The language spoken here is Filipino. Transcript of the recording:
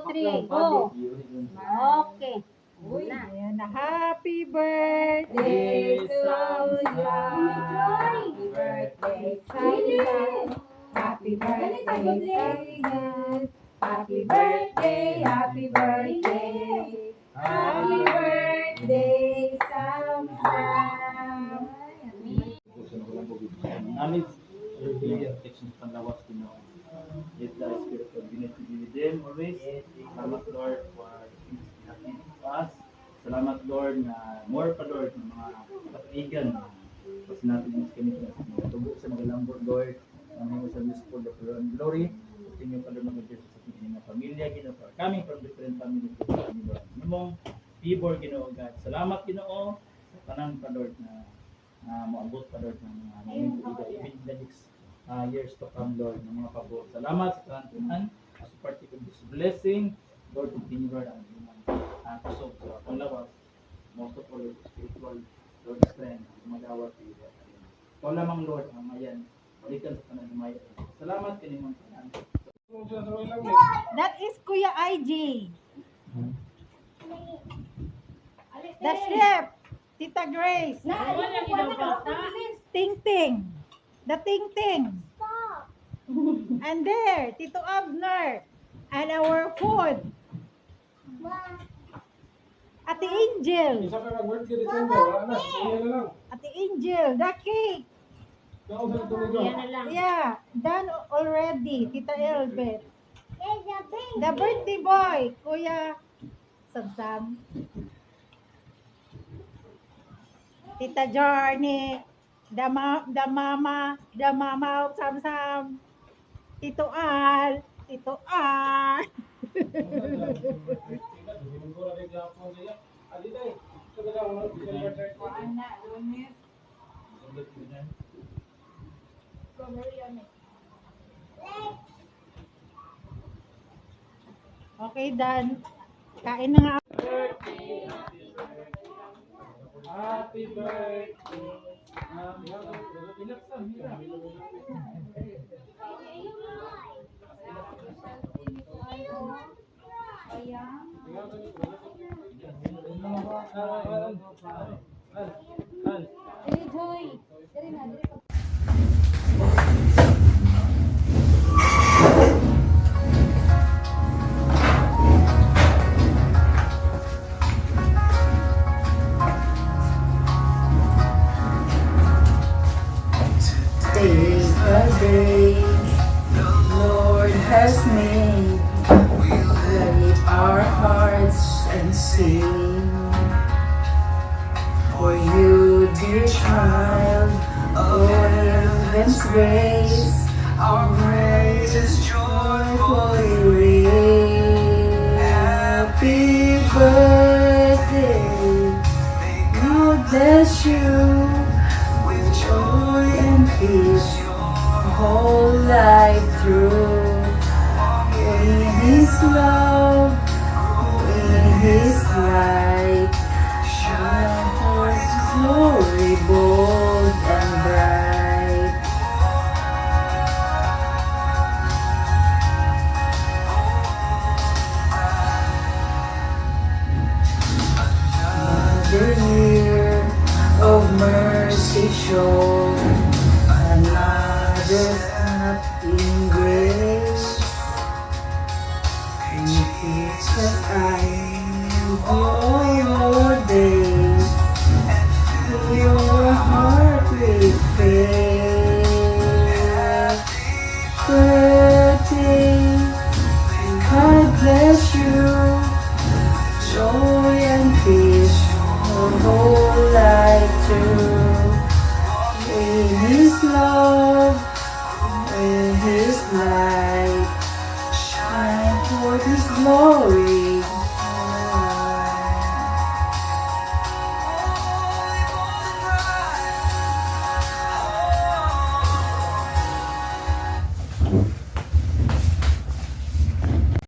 3, go! Okay. Ayan na. Happy birthday to you. Happy birthday, Sayan. Happy birthday, Sayan. Happy birthday, happy birthday. Happy birthday, Sam. Namin protection panlawas Ginoo. Let the spirit of unity be with them always. Salamat Lord for happy to us. Salamat Lord na more pa Lord ng mga kaibigan. Kasi natin mas kami na tubo sa mga lambot Lord. Ang mga sa Diyos for the glory. Continue pa Lord mag-bless sa ating mga pamilya Ginoo. Coming from different families Lord. Nimong favor Ginoo God. Salamat Ginoo sa tanan pa Lord na maabot pa Lord ng mga even the next years to come Lord ng mga pabor. Salamat sa kantunan as part of this blessing Lord continue Lord ang inyong kusog sa panglawas most of all spiritual Lord strength magawat Lord. Ikaw lamang Lord ang mayan balikan sa tanan ng mayan. Salamat kanimong tanan. That is Kuya IJ. The chef, Tita Grace. Ting Ting. The Ting Ting. And there, Tito Abner. And our food. Ate Angel. Ate Angel, the cake. Yeah, done already, Tita Elbet. The birthday boy, Kuya Samsam. Tita Journey, the mama of Samsam. Tito Al. Okay, done. Kain na nga. Happy birthday. Today is the day the Lord has made. Let our hearts and sing. For you, dear child, of heaven's grace, our praises joyfully ring. Happy birthday, God bless you with joy and peace whole life through. In His love, in His life.